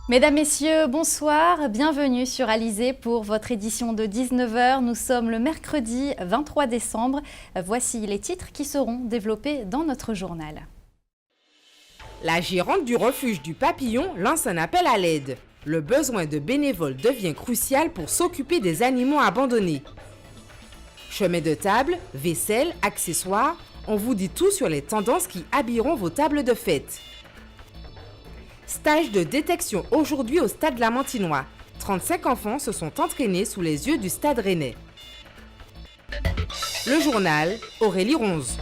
Mesdames, Messieurs, bonsoir, bienvenue sur Alizé pour votre édition de 19h. Nous sommes le mercredi 23 décembre. Voici les titres qui seront développés dans notre journal. La gérante du refuge du Papillon lance un appel à l'aide. Le besoin de bénévoles devient crucial pour s'occuper des animaux abandonnés. Chemin de table, vaisselle, accessoires, on vous dit tout sur les tendances qui habilleront vos tables de fête. Stage de détection aujourd'hui au stade Lamantinois. 35 enfants se sont entraînés sous les yeux du stade rennais. Le journal, Aurélie Ronze.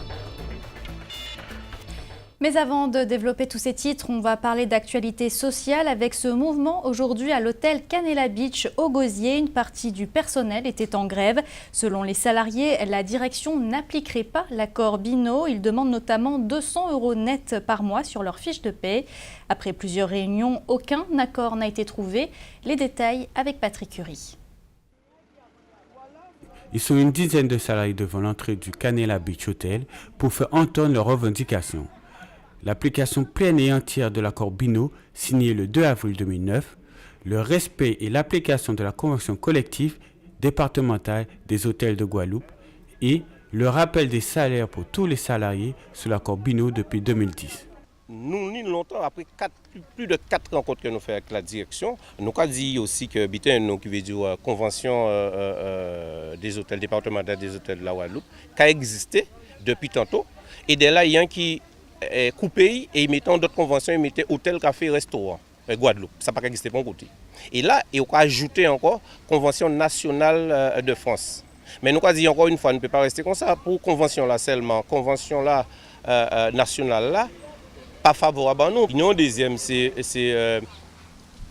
Mais avant de développer tous ces titres, on va parler d'actualité sociale avec ce mouvement aujourd'hui à l'hôtel Canela Beach au Gosier. Une partie du personnel était en grève. Selon les salariés, la direction n'appliquerait pas l'accord Binot. Ils demandent notamment 200 € net par mois sur leur fiche de paie. Après plusieurs réunions, aucun accord n'a été trouvé. Les détails avec Patrick Curie. Ils sont une dizaine de salariés devant l'entrée du Canela Beach Hotel pour faire entendre leurs revendications. L'application pleine et entière de l'accord Binot, signé le 2 avril 2009, le respect et l'application de la convention collective départementale des hôtels de Guadeloupe et le rappel des salaires pour tous les salariés sous l'accord Binot depuis 2010. Nous, longtemps, après plus de 4 rencontres que nous faisons avec la direction, nous avons dit aussi que BITEN, qui veut dire convention des hôtels départementaux des hôtels de la Guadeloupe, qui a existé depuis tantôt. Et dès là, il y a un qui est coupé et mettant d'autres conventions, ils mettaient hôtel, café, restaurant, Guadeloupe. Ça n'a pas existé pour un côté. Et là, il a ajouté encore convention nationale de France. Mais nous avons dit encore une fois, on ne peut pas rester comme ça. Pour convention là seulement, convention là nationale là, pas favorable à nous. Une deuxième, c'est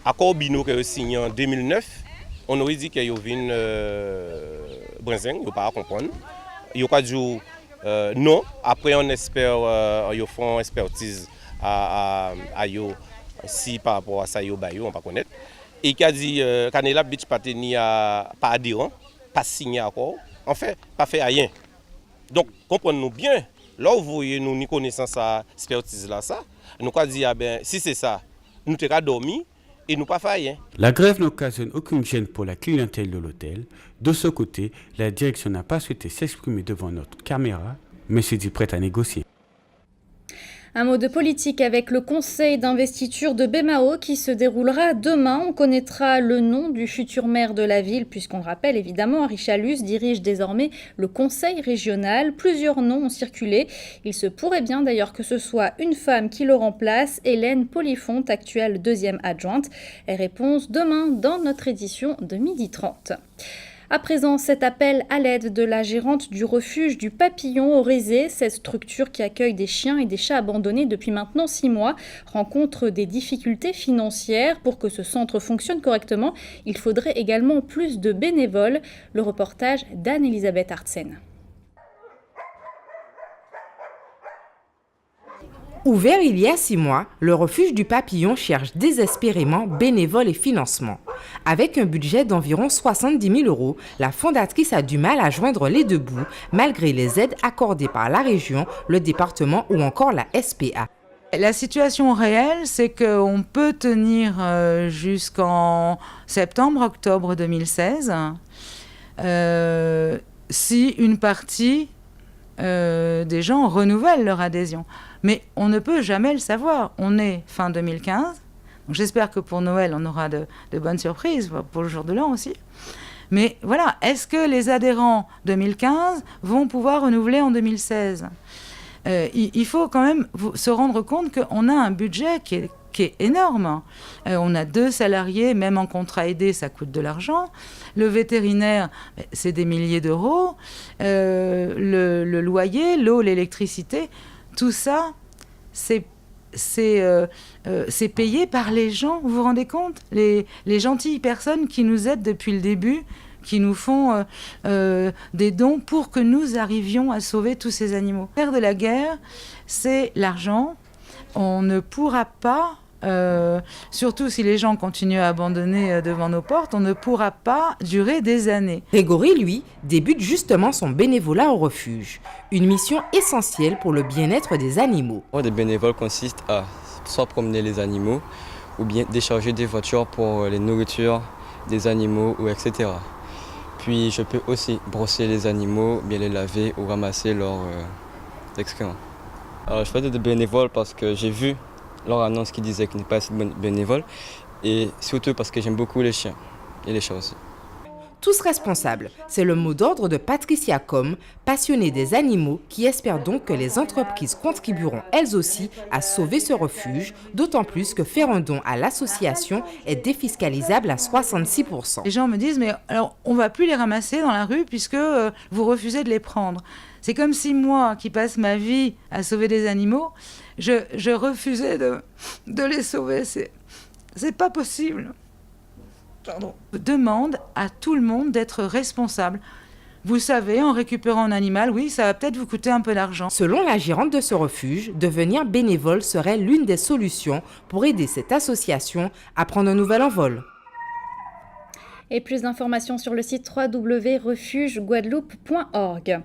accord Binot qui a signé en 2009. On aurait dit qu'il y a une Brinzing, il ne pas comprendre. Il y a dit non. Après, on espère qu'ils font expertise à yo si par rapport à ça, on ne va pas connaître. Et qui a dit Canela Beach pas adhérent, pas signé accord. En fait, pas fait rien. Donc, comprenez-nous bien. Là où vous voyez nous ni connaissance à expertise là ça, nous avons dit si c'est ça, nous t'avons dormi et nous pas fait rien. La grève n'occasionne aucune gêne pour la clientèle de l'hôtel. De ce côté, la direction n'a pas souhaité s'exprimer devant notre caméra, mais s'est dit prête à négocier. Un mot de politique avec le conseil d'investiture de Bemao qui se déroulera demain. On connaîtra le nom du futur maire de la ville puisqu'on le rappelle évidemment, Henri Chalus dirige désormais le conseil régional. Plusieurs noms ont circulé. Il se pourrait bien d'ailleurs que ce soit une femme qui le remplace, Hélène Polifonte, actuelle deuxième adjointe. Réponse demain dans notre édition de 12h30. À présent, cet appel à l'aide de la gérante du refuge du Papillon au Rézé, cette structure qui accueille des chiens et des chats abandonnés depuis maintenant 6 mois, rencontre des difficultés financières. Pour que ce centre fonctionne correctement, il faudrait également plus de bénévoles. Le reportage d'Anne-Elisabeth Artsen. Ouvert il y a 6 mois, le refuge du Papillon cherche désespérément bénévoles et financements. Avec un budget d'environ 70 000 €, la fondatrice a du mal à joindre les deux bouts, malgré les aides accordées par la région, le département ou encore la SPA. La situation réelle, c'est qu'on peut tenir jusqu'en septembre-octobre 2016 si une partie des gens renouvellent leur adhésion. Mais on ne peut jamais le savoir. On est fin 2015. Donc j'espère que pour Noël, on aura de bonnes surprises, pour le jour de l'an aussi. Mais voilà, est-ce que les adhérents 2015 vont pouvoir renouveler en 2016 ? Il faut quand même se rendre compte qu'on a un budget qui est énorme. On a 2 salariés, même en contrat aidé, ça coûte de l'argent. Le vétérinaire, c'est des milliers d'euros. Le loyer, l'eau, l'électricité, tout ça, c'est payé par les gens, vous vous rendez compte ? Les gentilles personnes qui nous aident depuis le début, qui nous font des dons pour que nous arrivions à sauver tous ces animaux. Faire de la guerre, c'est l'argent. On ne pourra pas, surtout si les gens continuent à abandonner devant nos portes, on ne pourra pas durer des années. Grégory, lui, débute justement son bénévolat au refuge. Une mission essentielle pour le bien-être des animaux. Des bénévoles consistent à soit promener les animaux, ou bien décharger des voitures pour les nourritures des animaux ou etc. Puis je peux aussi brosser les animaux, bien les laver ou ramasser leurs excréments. Alors je fais des bénévoles parce que j'ai vu leur annonce qui disait qu'il n'y a pas assez de bénévoles et surtout parce que j'aime beaucoup les chiens et les chats aussi. Tous responsables, c'est le mot d'ordre de Patricia Com, passionnée des animaux, qui espère donc que les entreprises contribueront elles aussi à sauver ce refuge, d'autant plus que faire un don à l'association est défiscalisable à 66%. Les gens me disent, mais alors on ne va plus les ramasser dans la rue puisque vous refusez de les prendre. C'est comme si moi, qui passe ma vie à sauver des animaux, je refusais de les sauver. C'est pas possible. Pardon. Je demande à tout le monde d'être responsable. Vous savez, en récupérant un animal, oui, ça va peut-être vous coûter un peu d'argent. Selon la gérante de ce refuge, devenir bénévole serait l'une des solutions pour aider cette association à prendre un nouvel envol. Et plus d'informations sur le site www.refugeguadeloupe.org.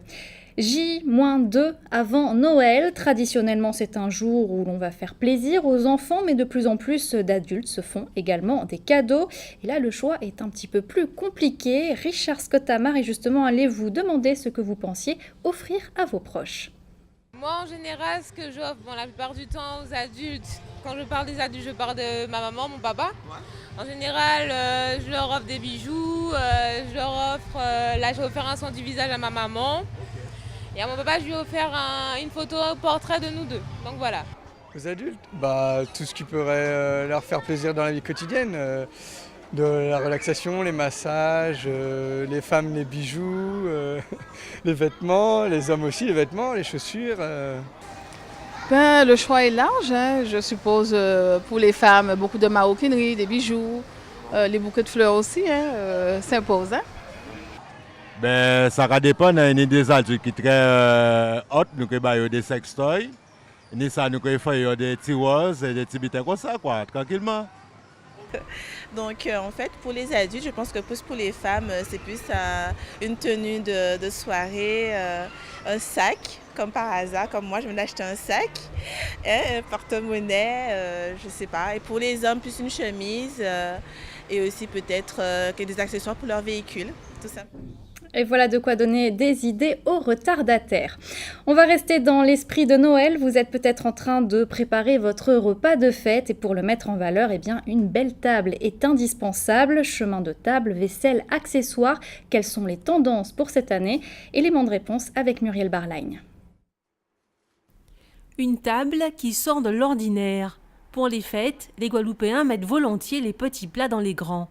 J-2 avant Noël. Traditionnellement, c'est un jour où l'on va faire plaisir aux enfants, mais de plus en plus d'adultes se font également des cadeaux. Et là, le choix est un petit peu plus compliqué. Richard Scott-Amar est justement allé vous demander ce que vous pensiez offrir à vos proches. Moi, en général, ce que j'offre, la plupart du temps aux adultes, quand je parle des adultes, je parle de ma maman, mon papa. En général, je leur offre des bijoux, je leur offre, là, j'ai offert un soin du visage à ma maman. Et à mon papa, je lui ai offert une photo, un portrait de nous deux. Donc voilà. Aux adultes, tout ce qui pourrait leur faire plaisir dans la vie quotidienne. De la relaxation, les massages, les femmes, les bijoux, les vêtements, les hommes aussi, les vêtements, les chaussures. Le choix est large, hein. Je suppose pour les femmes, beaucoup de maroquinerie, des bijoux, les bouquets de fleurs aussi, s'imposent. Hein. Ça va dépendre des adultes qui sont très hot, nous avons des sextoys, nous avons des petits roses et des petits bitins comme ça, quoi, tranquillement. Donc en fait pour les adultes, je pense que plus pour les femmes, c'est plus une tenue de soirée, un sac, comme par hasard, comme moi je viens d'acheter un sac, un porte-monnaie, je sais pas. Et pour les hommes, plus une chemise et aussi peut-être des accessoires pour leur véhicule, tout ça. Et voilà de quoi donner des idées aux retardataires. On va rester dans l'esprit de Noël. Vous êtes peut-être en train de préparer votre repas de fête et pour le mettre en valeur, une belle table est indispensable. Chemin de table, vaisselle, accessoires. Quelles sont les tendances pour cette année? Élément de réponse avec Muriel Barlagne. Une table qui sort de l'ordinaire. Pour les fêtes, les Guadeloupéens mettent volontiers les petits plats dans les grands.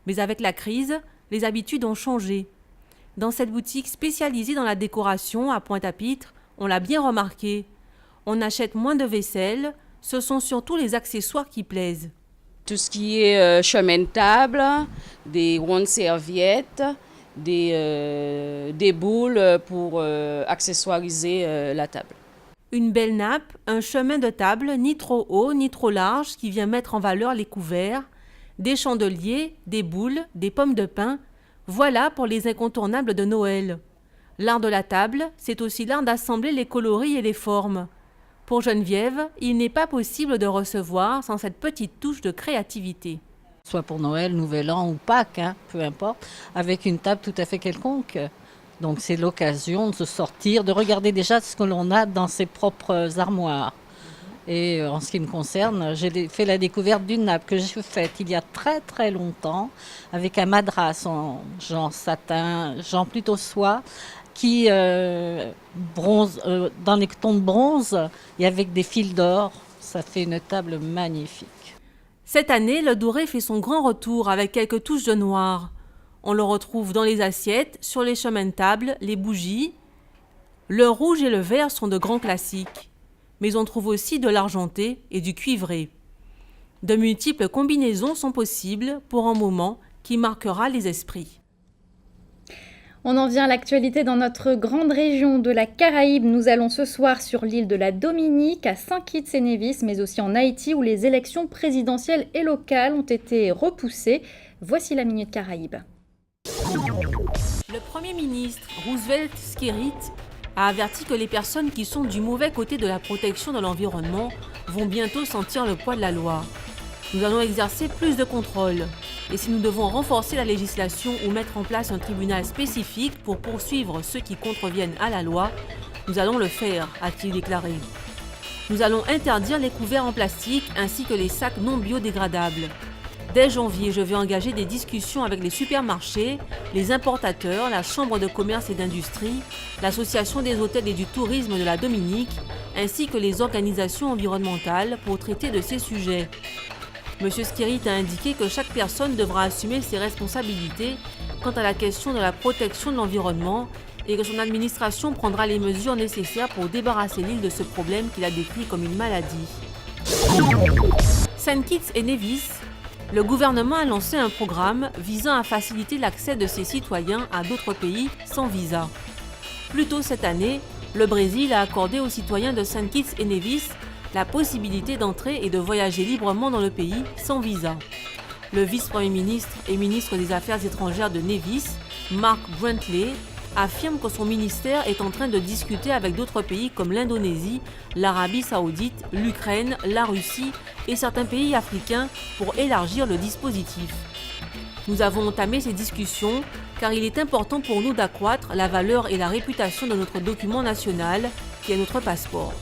Mais avec la crise, les habitudes ont changé. Dans cette boutique spécialisée dans la décoration à Pointe-à-Pitre, on l'a bien remarqué. On achète moins de vaisselle, ce sont surtout les accessoires qui plaisent. Tout ce qui est chemin de table, des rondes serviettes, des boules pour accessoiriser la table. Une belle nappe, un chemin de table ni trop haut ni trop large qui vient mettre en valeur les couverts, des chandeliers, des boules, des pommes de pin. Voilà pour les incontournables de Noël. L'art de la table, c'est aussi l'art d'assembler les coloris et les formes. Pour Geneviève, il n'est pas possible de recevoir sans cette petite touche de créativité. Soit pour Noël, Nouvel An ou Pâques, peu importe, avec une table tout à fait quelconque. Donc c'est l'occasion de se sortir, de regarder déjà ce que l'on a dans ses propres armoires. Et en ce qui me concerne, j'ai fait la découverte d'une nappe que j'ai faite il y a très très longtemps avec un madras en genre satin, genre plutôt soie, qui bronze, dans les tons de bronze et avec des fils d'or. Ça fait une table magnifique. Cette année, le doré fait son grand retour avec quelques touches de noir. On le retrouve dans les assiettes, sur les chemins de table, les bougies. Le rouge et le vert sont de grands classiques. Mais on trouve aussi de l'argenté et du cuivré. De multiples combinaisons sont possibles pour un moment qui marquera les esprits. On en vient à l'actualité dans notre grande région de la Caraïbe. Nous allons ce soir sur l'île de la Dominique, à Saint-Kitts-et-Nevis, mais aussi en Haïti où les élections présidentielles et locales ont été repoussées. Voici la Minute Caraïbe. Le Premier ministre Roosevelt Skerrit a averti que les personnes qui sont du mauvais côté de la protection de l'environnement vont bientôt sentir le poids de la loi. Nous allons exercer plus de contrôle. Et si nous devons renforcer la législation ou mettre en place un tribunal spécifique pour poursuivre ceux qui contreviennent à la loi, nous allons le faire, a-t-il déclaré. Nous allons interdire les couverts en plastique ainsi que les sacs non biodégradables. Dès janvier, je vais engager des discussions avec les supermarchés, les importateurs, la Chambre de commerce et d'industrie, l'Association des hôtels et du tourisme de la Dominique, ainsi que les organisations environnementales pour traiter de ces sujets. M. Skirit a indiqué que chaque personne devra assumer ses responsabilités quant à la question de la protection de l'environnement et que son administration prendra les mesures nécessaires pour débarrasser l'île de ce problème qu'il a décrit comme une maladie. St. Kitts et Nevis, le gouvernement a lancé un programme visant à faciliter l'accès de ses citoyens à d'autres pays sans visa. Plus tôt cette année, le Brésil a accordé aux citoyens de St. Kitts et Nevis la possibilité d'entrer et de voyager librement dans le pays sans visa. Le vice-premier ministre et ministre des Affaires étrangères de Nevis, Mark Brantley, affirme que son ministère est en train de discuter avec d'autres pays comme l'Indonésie, l'Arabie saoudite, l'Ukraine, la Russie et certains pays africains pour élargir le dispositif. Nous avons entamé ces discussions car il est important pour nous d'accroître la valeur et la réputation de notre document national qui est notre passeport.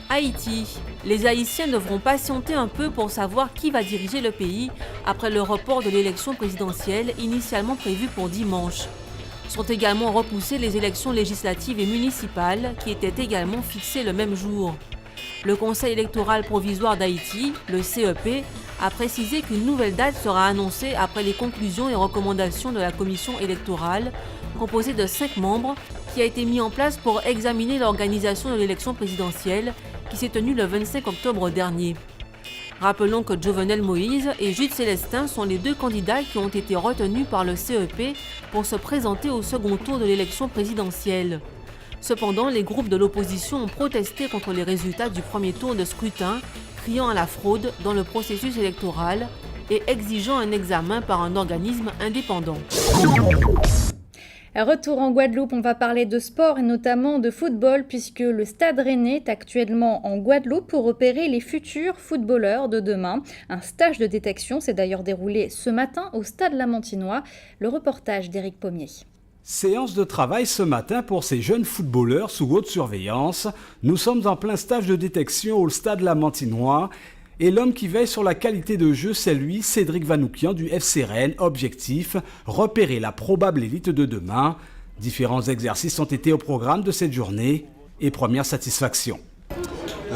Haïti. Les Haïtiens devront patienter un peu pour savoir qui va diriger le pays après le report de l'élection présidentielle initialement prévue pour dimanche. Sont également repoussées les élections législatives et municipales qui étaient également fixées le même jour. Le Conseil électoral provisoire d'Haïti, le CEP, a précisé qu'une nouvelle date sera annoncée après les conclusions et recommandations de la commission électorale, composée de 5 membres, qui a été mis en place pour examiner l'organisation de l'élection présidentielle qui s'est tenue le 25 octobre dernier. Rappelons que Jovenel Moïse et Jude Célestin sont les 2 candidats qui ont été retenus par le CEP pour se présenter au second tour de l'élection présidentielle. Cependant, les groupes de l'opposition ont protesté contre les résultats du premier tour de scrutin, criant à la fraude dans le processus électoral et exigeant un examen par un organisme indépendant. Retour en Guadeloupe, on va parler de sport et notamment de football puisque le Stade Rennais est actuellement en Guadeloupe pour repérer les futurs footballeurs de demain. Un stage de détection s'est d'ailleurs déroulé ce matin au Stade Lamantinois. Le reportage d'Éric Pommier. Séance de travail ce matin pour ces jeunes footballeurs sous haute surveillance. Nous sommes en plein stage de détection au Stade Lamantinois. Et l'homme qui veille sur la qualité de jeu, c'est lui, Cédric Vanoukian du FC Rennes. Objectif, repérer la probable élite de demain. Différents exercices ont été au programme de cette journée. Et première satisfaction.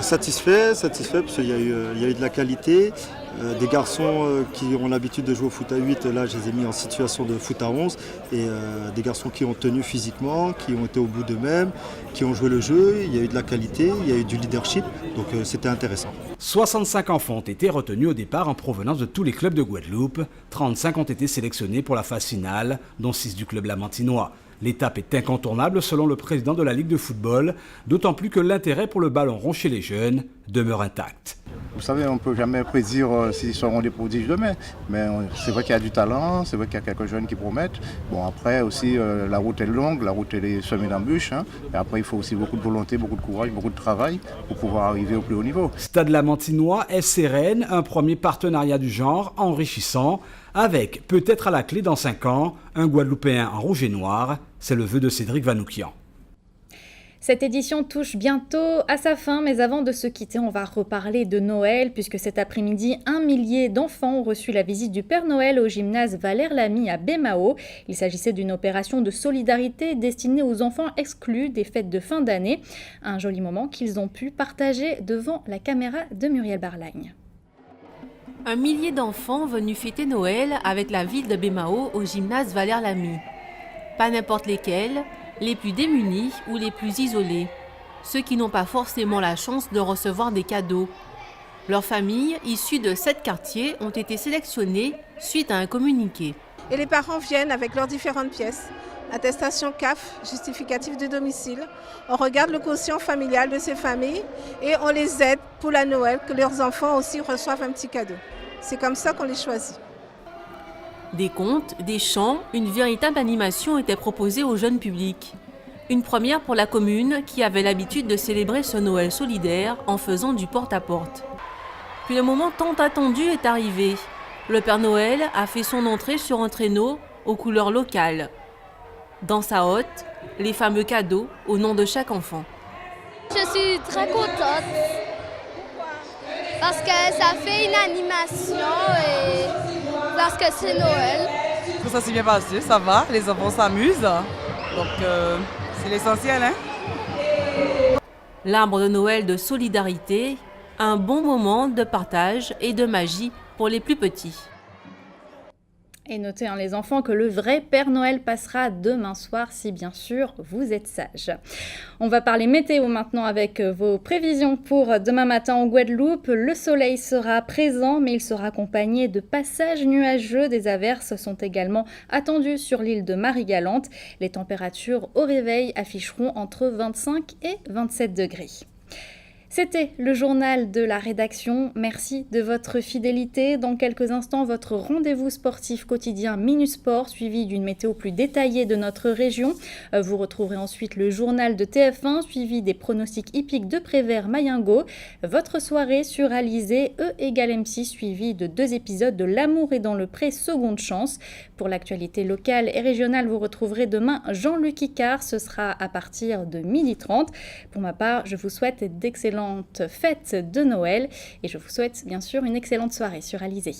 Satisfait parce qu'il y a eu de la qualité. Des garçons qui ont l'habitude de jouer au foot à 8, là je les ai mis en situation de foot à 11. Et des garçons qui ont tenu physiquement, qui ont été au bout d'eux-mêmes, qui ont joué le jeu. Il y a eu de la qualité, il y a eu du leadership, donc c'était intéressant. 65 enfants ont été retenus au départ en provenance de tous les clubs de Guadeloupe. 35 ont été sélectionnés pour la phase finale, dont 6 du club lamantinois. L'étape est incontournable selon le président de la Ligue de football, d'autant plus que l'intérêt pour le ballon rond chez les jeunes demeure intact. Vous savez, on ne peut jamais prédire s'ils seront des prodiges demain, mais c'est vrai qu'il y a du talent, c'est vrai qu'il y a quelques jeunes qui promettent. Bon, après aussi, la route est longue, la route elle est semée d'embûches, et après il faut aussi beaucoup de volonté, beaucoup de courage, beaucoup de travail pour pouvoir arriver au plus haut niveau. Stade Lamantinois, FC Rennes, un premier partenariat du genre enrichissant, avec peut-être à la clé dans 5 ans, un Guadeloupéen en rouge et noir, c'est le vœu de Cédric Vanoukian. Cette édition touche bientôt à sa fin, mais avant de se quitter, on va reparler de Noël, puisque cet après-midi, 1 millier d'enfants ont reçu la visite du Père Noël au gymnase Valère Lamy à Bémao. Il s'agissait d'une opération de solidarité destinée aux enfants exclus des fêtes de fin d'année. Un joli moment qu'ils ont pu partager devant la caméra de Muriel Barlagne. 1 millier d'enfants venus fêter Noël avec la ville de Bémao au gymnase Valère Lamy. Pas n'importe lesquels, les plus démunis ou les plus isolés, ceux qui n'ont pas forcément la chance de recevoir des cadeaux. Leurs familles, issues de 7 quartiers, ont été sélectionnées suite à un communiqué. Et les parents viennent avec leurs différentes pièces. Attestation CAF, justificatif de domicile. On regarde le quotient familial de ces familles et on les aide pour la Noël, que leurs enfants aussi reçoivent un petit cadeau. C'est comme ça qu'on les choisit. Des contes, des chants, une véritable animation était proposée au jeune public. Une première pour la commune qui avait l'habitude de célébrer ce Noël solidaire en faisant du porte-à-porte. Puis le moment tant attendu est arrivé. Le Père Noël a fait son entrée sur un traîneau aux couleurs locales. Dans sa hotte, les fameux cadeaux au nom de chaque enfant. Je suis très contente parce que ça fait une animation et parce que c'est Noël. Ça s'est bien passé, ça va, les enfants s'amusent, donc c'est l'essentiel. L'arbre de Noël de solidarité, un bon moment de partage et de magie pour les plus petits. Et notez, les enfants, que le vrai Père Noël passera demain soir, si bien sûr vous êtes sages. On va parler météo maintenant avec vos prévisions pour demain matin en Guadeloupe. Le soleil sera présent, mais il sera accompagné de passages nuageux. Des averses sont également attendues sur l'île de Marie-Galante. Les températures au réveil afficheront entre 25 et 27 degrés. C'était le journal de la rédaction. Merci de votre fidélité. Dans quelques instants, votre rendez-vous sportif quotidien Minusport, suivi d'une météo plus détaillée de notre région. Vous retrouverez ensuite le journal de TF1, suivi des pronostics hippiques de Prévert-Mayengo. Votre soirée sur Alizé, E égale M6, suivi de 2 épisodes de L'amour est dans le pré, seconde chance. Pour l'actualité locale et régionale, vous retrouverez demain Jean-Luc Icard. Ce sera à partir de 12h30. Pour ma part, je vous souhaite d'excellentes fêtes de Noël et je vous souhaite bien sûr une excellente soirée sur Alizé.